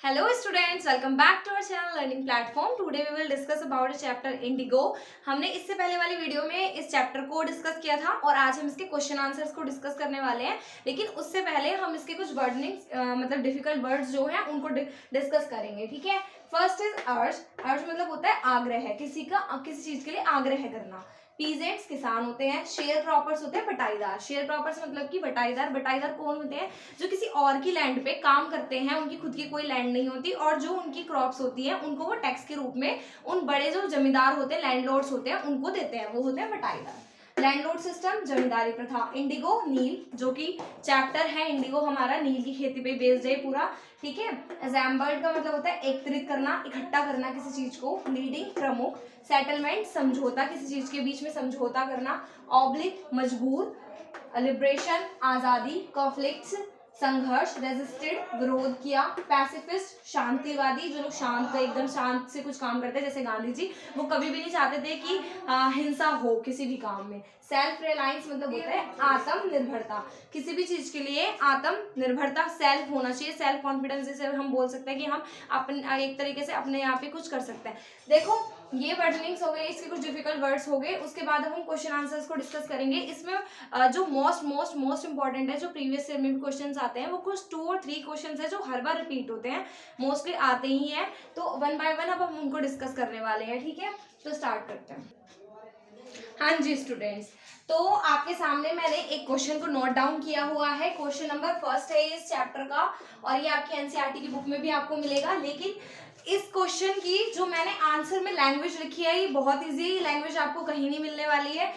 Hello students, welcome back to our channel learning platform. Today we will discuss about a chapter Indigo. हमने इससे पहले वाली video में इस चैप्टर को डिस्कस किया था और आज हम इसके क्वेश्चन आंसर्स को डिस्कस करने वाले हैं. लेकिन उससे पहले हम इसके कुछ वर्डनिंग्स मतलब डिफिकल्ट वर्ड्स जो हैं उनको डिस्कस करेंगे. ठीक है. फर्स्ट इज अर्ज. अर्ज मतलब होता है आग्रह, किसी चीज के लिए आग्रह करना. पीजेंट्स किसान होते हैं. शेयर क्रॉपर्स होते हैं बटाईदार. शेयर क्रॉपर्स मतलब कि बटाईदार. बटाईदार कौन होते हैं? जो किसी और की लैंड पे काम करते हैं, उनकी खुद की कोई लैंड नहीं होती और जो उनकी क्रॉप्स होती हैं उनको वो टैक्स के रूप में उन बड़े जो जमींदार होते हैं, लैंडलॉर्ड्स होते हैं, उनको देते हैं. वो होते हैं बटाईदार. लैंडलॉर्ड सिस्टम, जमींदारी प्रथा. इंडिगो नील, जो कि चैप्टर है इंडिगो हमारा नील की खेती पे बेस्ड है पूरा. ठीक है. एजेम्बल्ड का मतलब होता है एकत्रित करना, इकट्ठा करना किसी चीज को. लीडिंग प्रमुख. सेटलमेंट समझौता, किसी चीज के बीच में समझौता करना. ऑब्लिक मजबूर. लिबरेशन आजादी. कॉन्फ्लिक्ट्स संघर्ष. रेजिस्टेड विरोध किया. पैसिफिस्ट शांतिवादी, जो लोग शांत एकदम शांत से कुछ काम करते हैं जैसे गांधी जी, वो कभी भी नहीं चाहते थे कि हिंसा हो किसी भी काम में. सेल्फ रिलायंस मतलब होता है आत्मनिर्भरता. किसी भी चीज के लिए आत्मनिर्भरता, सेल्फ होना चाहिए. सेल्फ कॉन्फिडेंस, जैसे हम बोल सकते हैं कि हम अपने एक तरीके से अपने यहाँ पे कुछ कर सकते हैं. देखो ये वर्डनिंग्स हो गए, इसके कुछ डिफिकल्ट वर्ड्स हो गए. उसके बाद हम क्वेश्चन आंसर्स को डिस्कस करेंगे. इसमें जो मोस्ट इंपॉर्टेंट है, जो प्रीवियस ईयर में भी क्वेश्चंस आते हैं, वो कुछ 2 और 3 क्वेश्चंस है जो हर बार रिपीट होते हैं, मोस्टली आते ही हैं. तो वन बाय वन अब हम उनको डिस्कस करने वाले हैं. ठीक है. तो स्टार्ट करते हैं. हाँ जी स्टूडेंट्स, तो आपके सामने मैंने एक क्वेश्चन को नोट डाउन किया हुआ है. क्वेश्चन नंबर फर्स्ट है इस चैप्टर का और ये आपकी एनसीईआरटी की बुक में भी आपको मिलेगा. लेकिन इस क्वेश्चन की जो मैंने आंसर में लैंग्वेज लिखी है, ये बहुत इजी लैंग्वेज, आपको कहीं नहीं मिलने वाली है.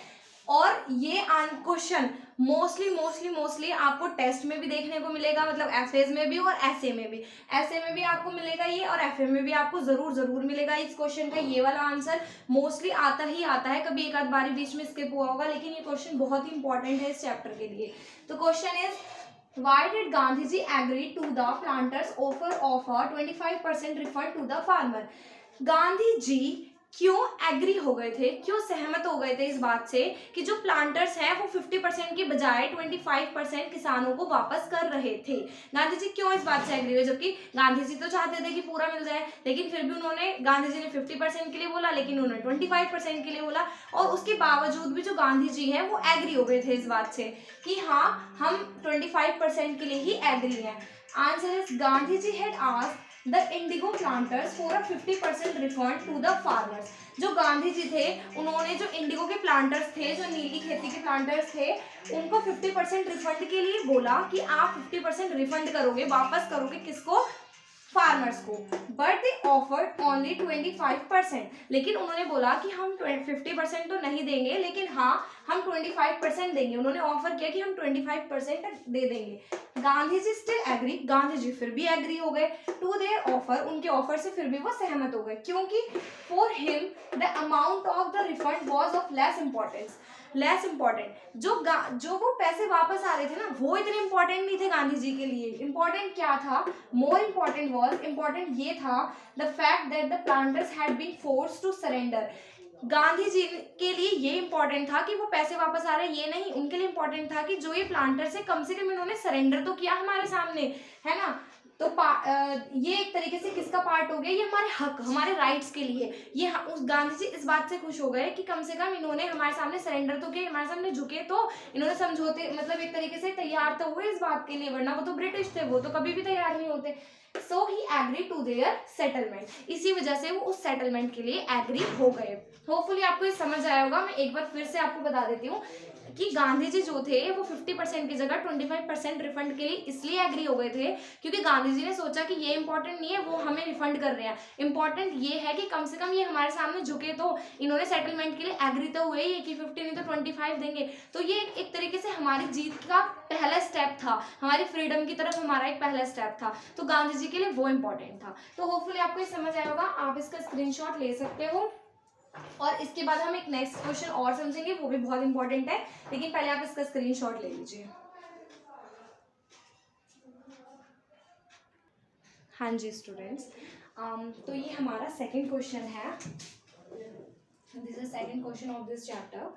और ये क्वेश्चन मोस्टली आपको टेस्ट में भी देखने को मिलेगा, मतलब एफएज में भी और ऐसे में भी. ऐसे में भी आपको मिलेगा ये और एफए में भी आपको जरूर मिलेगा. इस क्वेश्चन का ये वाला आंसर मोस्टली आता ही आता है, कभी एक आध बारी बीच में स्किप हुआ होगा, लेकिन ये क्वेश्चन बहुत ही इंपॉर्टेंट है इस चैप्टर के लिए. तो question is, why did Gandhiji agree to the planters offer of a 25% refund to the farmer? Gandhi ji क्यों एग्री हो गए थे, क्यों सहमत हो गए थे इस बात से कि जो प्लांटर्स हैं वो 50% के बजाय 25% किसानों को वापस कर रहे थे. गांधी जी क्यों इस बात से एग्री हुए, जबकि गांधी जी तो चाहते थे कि पूरा मिल जाए, लेकिन फिर भी उन्होंने, गांधी जी ने 50% के लिए बोला, लेकिन उन्होंने 25% के लिए बोला. और उसके बावजूद भी जो गांधी जी हैं वो एग्री हो गए थे इस बात से कि हाँ हम 25% के लिए ही एग्री हैं. Answer is, Gandhi ji had asked the indigo planters for a 50% refund to the farmers. जो गांधी जी थे उन्होंने जो इंडिगो के प्लांटर्स थे, जो नीली खेती के प्लांटर्स थे, उनको 50% रिफंड के लिए बोला कि आप 50% रिफंड करोगे, वापस करोगे किसको? फार्मर्स को. But they offered only 25%. लेकिन उन्होंने बोला कि हम 50% तो नहीं देंगे, लेकिन हाँ हम 25% देंगे. उन्होंने ऑफर किया कि हम 25% दे देंगे. Gandhi ji still agree. गांधी जी फिर भी एग्री हो गए टू देयर ऑफर. उनके ऑफर से फिर भी वो सहमत हो गए, क्योंकि for him the amount of the refund was of less important. जो वो पैसे वापस आ रहे थे ना, वो इतने इंपॉर्टेंट नहीं थे गांधी जी के लिए. इंपॉर्टेंट क्या था? मोर इंपॉर्टेंट ये था the fact that the planters had been forced to surrender. Gandhi ji के लिए ये इंपॉर्टेंट था कि वो पैसे वापस आ रहे हैं, ये नहीं. उनके लिए इंपॉर्टेंट था कि जो ये प्लांटर्स है, कम से कम इन्होंने सरेंडर तो किया हमारे सामने, है ना. तो ये एक तरीके से किसका पार्ट हो गया? ये हमारे हक, हमारे राइट्स के लिए. ये उस गांधी जी इस बात से खुश हो गए कि कम से कम इन्होंने हमारे सामने सरेंडर तो किया, हमारे सामने झुके, तो इन्होंने समझौते मतलब एक तरीके से तैयार तो हुए इस बात के लिए, वरना वो तो ब्रिटिश थे, वो तो कभी भी तैयार नहीं होते. सो ही एग्री टू देयर सेटलमेंट. इसी वजह से वो उस सेटलमेंट के लिए एग्री हो गए. होपफुली आपको ये समझ आया होगा. मैं एक बार फिर से आपको बता देती हूँ कि गांधी जी जो थे वो 50% की जगह 25% रिफंड के लिए इसलिए एग्री हो गए थे क्योंकि गांधी जी ने सोचा कि ये इंपॉर्टेंट नहीं है वो हमें रिफंड कर रहे हैं, इंपॉर्टेंट ये है कि कम से कम ये हमारे सामने झुके, तो इन्होंने सेटलमेंट के लिए एग्री तो हुए ही कि 50 नहीं तो 25 देंगे. तो ये एक तरीके से हमारी जीत का पहला स्टेप था, हमारी फ्रीडम की तरफ हमारा एक पहला स्टेप था. तो गांधी जी के लिए वो इंपॉर्टेंट था. तो होपफुली आपको ये समझ आया होगा. आप इसका स्क्रीनशॉट ले सकते हो और इसके बाद हम एक नेक्स्ट क्वेश्चन और समझेंगे, वो भी बहुत इंपॉर्टेंट है, लेकिन पहले आप इसका स्क्रीनशॉट ले लीजिए. हाँ जी स्टूडेंट्स, तो ये हमारा सेकंड क्वेश्चन है. This is second question of this chapter.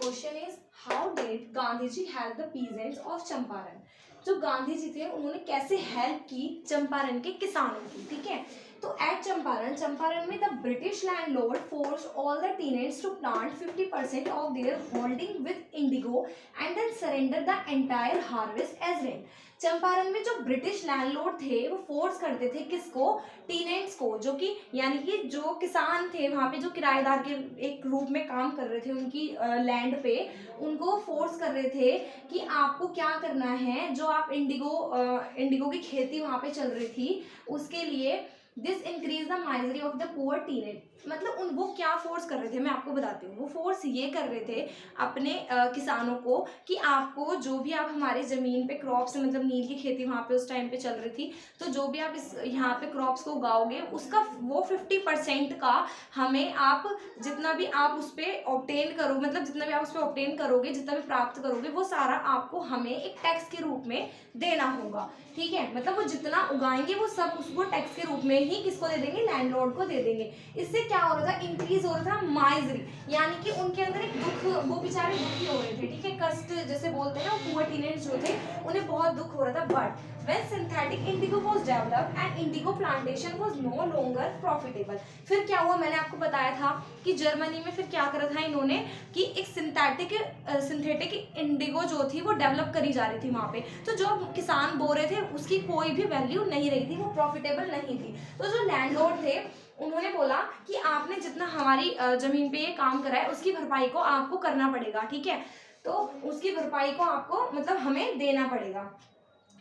Question is, how did Gandhi ji help the peasants of Champaran? जो गांधी जी थे उन्होंने कैसे हेल्प की चंपारण के किसानों की, ठीक है। तो एट चंपारण में the British landlord force all the tenants to plant 50% of their holding with indigo and then surrender the entire harvest as rent. Champaran में जो ब्रिटिश लैंडलॉर्ड थे वो फोर्स करते थे किसको, टीनेंट्स को, जो कि यानी कि जो किसान थे वहाँ पे, जो किराएदार के एक रूप में काम कर रहे थे उनकी लैंड पे, उनको फोर्स कर रहे थे कि आपको क्या करना है, जो आप इंडिगो की खेती वहाँ पे चल रही थी उसके लिए this increase the misery of the poor teenage. मतलब वो क्या फोर्स कर रहे थे, मैं आपको बताती हूँ। वो फोर्स ये कर रहे थे अपने किसानों को कि आपको जो भी आप हमारे ज़मीन पे क्रॉप्स, मतलब नील की खेती वहाँ पे उस टाइम पे चल रही थी, तो जो भी आप इस यहाँ पे क्रॉप्स को उगाओगे उसका वो 50% का हमें आप जितना भी आप उस पर ऑब्टेन करो, मतलब जितना भी आप उस पर ऑब्टेन करोगे, जितना भी प्राप्त करोगे, वो सारा आपको हमें एक टैक्स के रूप में देना होगा, ठीक है। मतलब वो जितना उगाएंगे वो सब उसको टैक्स के रूप में ही किसको दे देंगे, लैंडलॉर्ड को दे देंगे। इससे क्या हो रहा था, इंक्रीज हो रहा था माइजरी, यानी कि उनके अंदर एक दुख, वो बेचारे दुखी हो रहे थे, ठीक है, कष्ट जैसे बोलते हैं ना, पुअर टीनेज जो थे उन्हें बहुत दुख हो रहा था। But when synthetic indigo was developed and indigo plantation was no longer profitable, फिर क्या हुआ, मैंने आपको बताया था कि जर्मनी में फिर क्या करा था इन्होंने कि एक सिंथेटिक इंडिगो जो थी वो डेवलप करी जा रही थी वहाँ पे, तो जो किसान बो रहे थे उसकी कोई भी वैल्यू नहीं रही थी, वो प्रॉफिटेबल नहीं थी। तो जो लैंडलॉर्ड थे उन्होंने बोला कि आपने जितना हमारी जमीन पे ये काम करा है उसकी भरपाई को आपको करना पड़ेगा, ठीक है। तो उसकी भरपाई को आपको मतलब हमें देना पड़ेगा,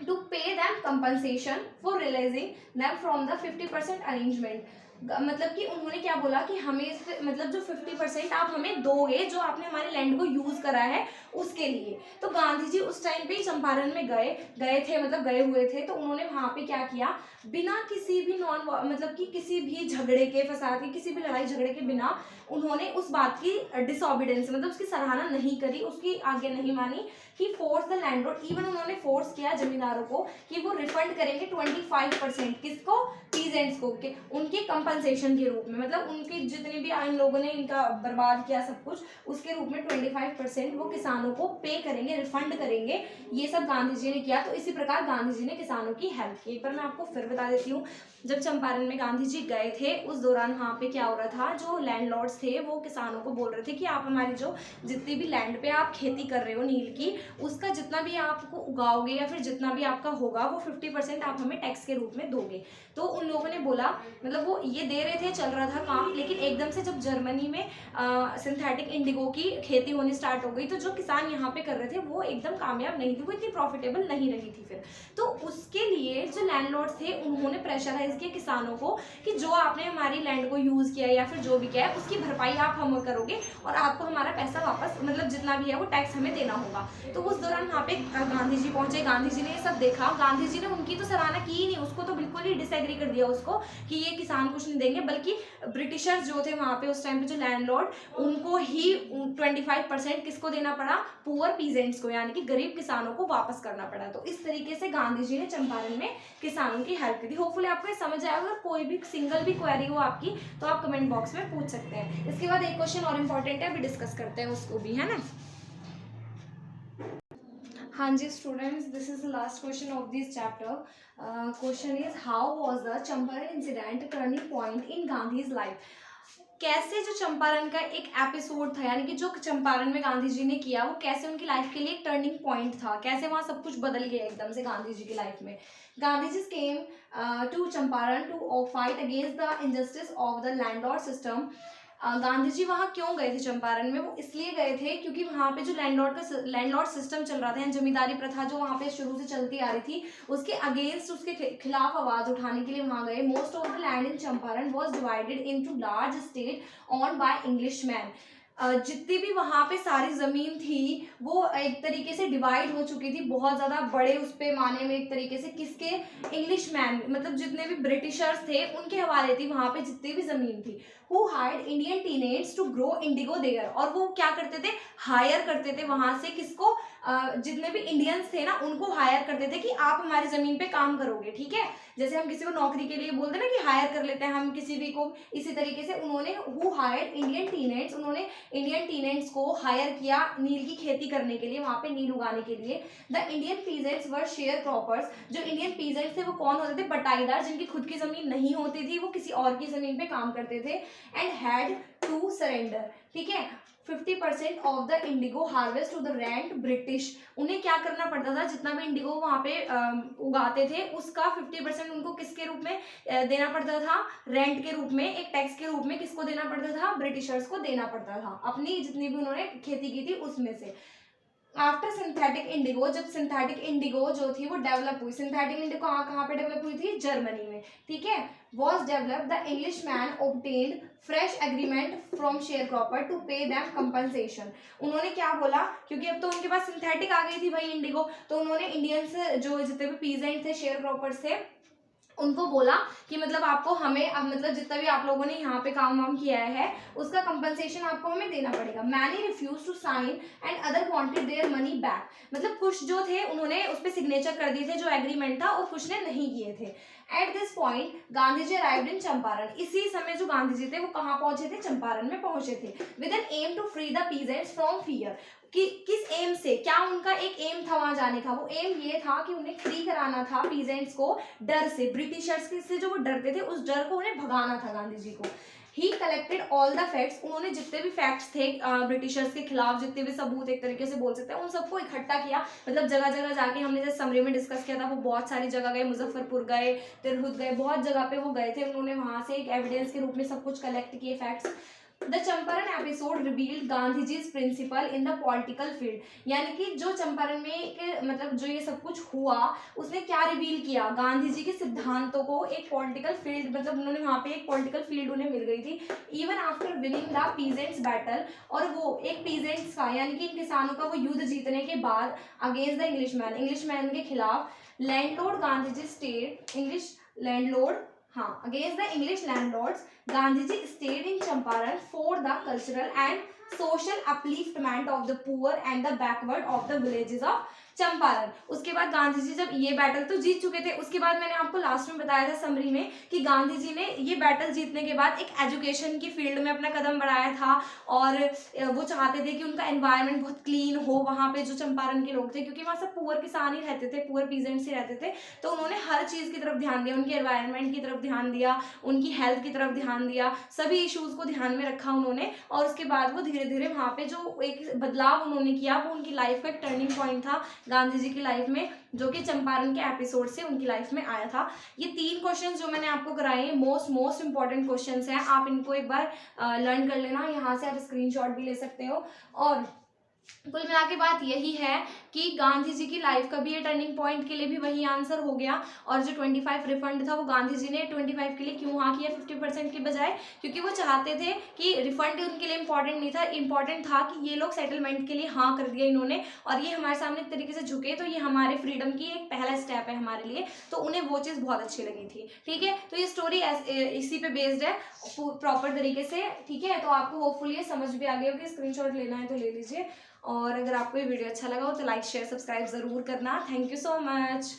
to pay them compensation for releasing them from the 50% arrangement। मतलब कि उन्होंने क्या बोला कि हमें मतलब जो 50% आप हमें दोगे जो आपने हमारे लैंड को यूज करा है उसके लिए। तो गांधी जी उस टाइम पे चंपारण में गए थे, मतलब गए हुए थे, तो उन्होंने वहां पे क्या किया, बिना किसी भी मतलब कि किसी भी झगड़े के, फसाद के, किसी भी लड़ाई झगड़े के बिना उन्होंने उस बात की डिसऑबिडेंस, मतलब उसकी सराहना नहीं करी, उसकी आज्ञा नहीं मानी कि फोर्स द लैंडलॉर्ड। इवन उन्होंने फोर्स किया जमींदारों को कि वो रिफंड करेंगे 25%, किसको, पीजेंट्स को, उनके कंपनसेशन के रूप में, मतलब उनके जितने भी इन लोगों ने इनका बर्बाद किया सब कुछ, उसके रूप में 25% वो किसानों को पे करेंगे, रिफंड करेंगे। ये सब गांधी जी ने किया। तो इसी प्रकार गांधी जी ने किसानों की हेल्प की। पर मैं आपको फिर बता देती हूँ, जब चंपारण में गांधी जी गए थे उस दौरान वहाँ पे क्या हो रहा था, जो लैंडलॉर्ड्स थे वो किसानों को बोल रहे थे कि आप हमारी जो जितनी भी लैंड पे आप खेती कर रहे हो नील की, उसका जितना भी आपको उगाओगे या फिर जितना भी आपका होगा वो 50% आप हमें टैक्स के रूप में दोगे। तो उन लोगों ने बोला, मतलब वो ये दे रहे थे, चल रहा था काम, लेकिन एकदम से जब जर्मनी में सिंथेटिक इंडिगो की खेती होनी स्टार्ट हो गई तो जो किसान यहाँ पे कर रहे थे वो एकदम कामयाब नहीं थे, वो इतनी प्रॉफिटेबल नहीं रही थी फिर। तो उसके लिए जो लैंडलॉर्ड्स थे उन्होंने प्रेशराइज किया किसानों को कि जो आपने हमारी लैंड को यूज किया या फिर जो भी किया है उसकी भरपाई आप हम करोगे और आपको हमारा पैसा वापस, मतलब जितना भी है वो टैक्स हमें देना होगा। तो उस दौरान वहाँ पे गांधी जी पहुंचे, गांधी जी ने ये सब देखा, गांधी जी ने उनकी तो सराहना की ही नहीं, उसको तो बिल्कुल ही डिसएग्री कर दिया उसको कि ये किसान कुछ नहीं देंगे, बल्कि ब्रिटिशर्स जो थे वहाँ पे उस टाइम पे जो लैंडलॉर्ड, उनको ही 25% किसको देना पड़ा, पुअर पीजेंट्स को, यानी कि गरीब किसानों को वापस करना पड़ा। तो इस तरीके से गांधी जी ने चंपारण में किसानों की हेल्प की थी। होपफुली आपको ये समझ आएगा। अगर कोई भी सिंगल भी क्वेरी हो आपकी तो आप कमेंट बॉक्स में पूछ सकते हैं। इसके बाद एक क्वेश्चन और इम्पोर्टेंट है, अभी डिस्कस करते हैं उसको भी, है ना। हाँ जी students, this is the last question of this chapter. Question is how was the Champaran incident turning point in Gandhi's life. कैसे जो चंपारण का एक एपिसोड था, यानी कि जो चंपारण में गांधी जी ने किया वो कैसे उनकी लाइफ के लिए एक टर्निंग पॉइंट था, कैसे वहाँ सब कुछ बदल गया एकदम से गांधी जी की लाइफ में। Gandhi ji came to Champaran to fight against the injustice of the landlord system. Gandhi ji वहाँ क्यों गए थे चंपारण में, वो इसलिए गए थे क्योंकि वहाँ पे जो लैंडलॉर्ड सिस्टम चल रहा था, जमींदारी प्रथा जो वहाँ पे शुरू से चलती आ रही थी, उसके अगेंस्ट, उसके खिलाफ आवाज उठाने के लिए वहाँ गए। Most of the land in Champaran was divided into large state on by English man. जितनी भी वहाँ पे सारी ज़मीन थी वो एक तरीके से डिवाइड हो चुकी थी, बहुत ज़्यादा बड़े उस पे माने में, एक तरीके से किसके, इंग्लिश मैन, मतलब जितने भी ब्रिटिशर्स थे उनके हवाले थी वहाँ पे जितनी भी ज़मीन थी। Who hired Indian teenage to grow indigo there, और वो क्या करते थे, हायर करते थे वहाँ से किसको, जितने भी इंडियंस थे ना उनको हायर करते थे कि आप हमारी ज़मीन पे काम करोगे, ठीक है। जैसे हम किसी को नौकरी के लिए बोलते हैं ना कि हायर कर लेते हैं हम किसी भी को, इसी तरीके से उन्होंने हु हायर्ड इंडियन टीनेज, उन्होंने इंडियन टीनेंट्स को हायर किया नील की खेती करने के लिए, वहां पे नील उगाने के लिए। The Indian peasants were share croppers, जो इंडियन पीजेंट्स थे वो कौन होते थे, बटाईदार, जिनकी खुद की जमीन नहीं होती थी, वो किसी और की जमीन पे काम करते थे। एंड हैड टू सरेंडर, ठीक है, 50% of the indigo harvest to the rent British. उन्हें क्या करना पड़ता था, जितना भी इंडिगो वहां पे उगाते थे उसका 50% उनको किसके रूप में देना पड़ता था, रेंट के रूप में, एक टैक्स के रूप में किसको देना पड़ता था, ब्रिटिशर्स को देना पड़ता था, अपनी जितनी भी उन्होंने खेती की थी उसमें से। आफ्टर सिंथेटिक इंडिगो, जब सिंथेटिक इंडिगो जो थी वो डेवलप हुई, सिंथेटिक इंडिगो कहाँ पे डेवलप हुई थी, जर्मनी में, ठीक है, was develop, the English man obtained fresh agreement from share cropper to pay them compensation. उन्होंने क्या बोला, क्योंकि अब तो उनके पास सिंथेटिक आ गई थी भाई इंडिगो, तो उन्होंने इंडियंस जो जितने भी पीजेंट थे, शेयर क्रॉपर्स थे, उनको बोला कि मतलब आपको हमें, अब मतलब जितना भी आप लोगों ने यहाँ पे काम वाम किया है उसका कंपनसेशन आपको हमें देना पड़ेगा। Many refuse to sign and other wanted their money back, मतलब कुछ जो थे उन्होंने उस पर सिग्नेचर कर दिए थे जो एग्रीमेंट था, और कुछ ने नहीं किए थे। At this point Gandhi ji arrived in Champaran, इसी समय जो गांधी जी थे वो कहाँ पहुंचे थे, चंपारण में पहुंचे थे। With an aim to free the peasants from fear, कि किस एम से, क्या उनका एक एम था वहां जाने का, वो एम ये था कि उन्हें फ्री कराना था पीजेंट्स को डर से, ब्रिटिशर्स से जो वो डरते थे उस डर को उन्हें भगाना था गांधी जी को। ही कलेक्टेड ऑल द फैक्ट्स, उन्होंने जितने भी फैक्ट्स थे ब्रिटिशर्स के खिलाफ, जितने भी सबूत एक तरीके से बोल सकते हैं, उन सबको इकट्ठा किया, मतलब जगह जगह जाके, हमने जैसे समरी में डिस्कस किया था, वो बहुत सारी जगह गए, मुजफ्फरपुर गए, तिरहुत गए, बहुत जगह पे वो गए थे, उन्होंने वहां से एक एविडेंस के रूप में सब कुछ कलेक्ट किए facts. The Champaran episode revealed Gandhiji's principle in the political field, यानी कि जो चंपारण में मतलब जो ये सब कुछ हुआ उसने क्या रिवील किया, गांधी जी के सिद्धांतों को एक पॉलिटिकल फील्ड, मतलब उन्होंने वहां पे एक पॉलिटिकल फील्ड उन्हें मिल गई थी। Even after winning the peasants battle, और वो एक पीजेंट्स का यानी कि इन किसानों का वो युद्ध जीतने के बाद अगेंस्ट द इंग्लिशमैन के खिलाफ, landlord Gandhi ji state English landlord, हाँ, against the English landlords Gandhi ji stayed in Champaran for the cultural and social upliftment of the poor and the backward of the villages of Champaran. उसके बाद गांधी जी जब ये बैटल तो जीत चुके थे, उसके बाद मैंने आपको लास्ट में बताया था समरी में कि गांधी जी ने ये बैटल जीतने के बाद एक एजुकेशन की फील्ड में अपना कदम बढ़ाया था, और वो चाहते थे कि उनका एनवायरनमेंट बहुत क्लीन हो वहाँ पे जो चंपारण के लोग थे, क्योंकि वहाँ सब पुअर किसान ही रहते थे, पुअर पीजेंट्स ही रहते थे, तो उन्होंने हर चीज़ की तरफ ध्यान दिया, उनके एनवायरनमेंट की तरफ ध्यान दिया, उनकी हेल्थ की तरफ ध्यान दिया, सभी इश्यूज़ को ध्यान में रखा उन्होंने, और उसके बाद वो धीरे धीरे वहाँ पे जो एक बदलाव उन्होंने किया वो उनकी लाइफ का एक टर्निंग पॉइंट था गांधी जी की लाइफ में, जो कि चंपारण के एपिसोड से उनकी लाइफ में आया था। ये 3 क्वेश्चन जो मैंने आपको कराए हैं मोस्ट इंपॉर्टेंट क्वेश्चंस हैं, आप इनको एक बार लर्न कर लेना, यहाँ से आप स्क्रीनशॉट भी ले सकते हो। और कुल मिला के बात यही है कि गांधी जी की लाइफ का भी ये टर्निंग पॉइंट के लिए भी वही आंसर हो गया, और जो 25 रिफंड था वो गांधी जी ने 25 के लिए क्यों हाँ किया 50% के बजाय, क्योंकि वो चाहते थे कि रिफंड उनके लिए इंपॉर्टेंट नहीं था, इंपॉर्टेंट था कि ये लोग सेटलमेंट के लिए हाँ कर दिया इन्होंने, और ये हमारे सामने एक तरीके से झुके, तो ये हमारे फ्रीडम की एक पहला स्टेप है हमारे लिए, तो उन्हें वो चीज़ बहुत अच्छी लगी थी। ठीक है, तो ये स्टोरी इसी पे बेस्ड है प्रॉपर तरीके से, ठीक है, तो आपको होपफुली ये समझ भी आ गई होगी, स्क्रीनशॉट लेना है तो ले लीजिए, और अगर आपको ये वीडियो अच्छा लगा हो तो लाइक शेयर सब्सक्राइब ज़रूर करना। Thank you so much.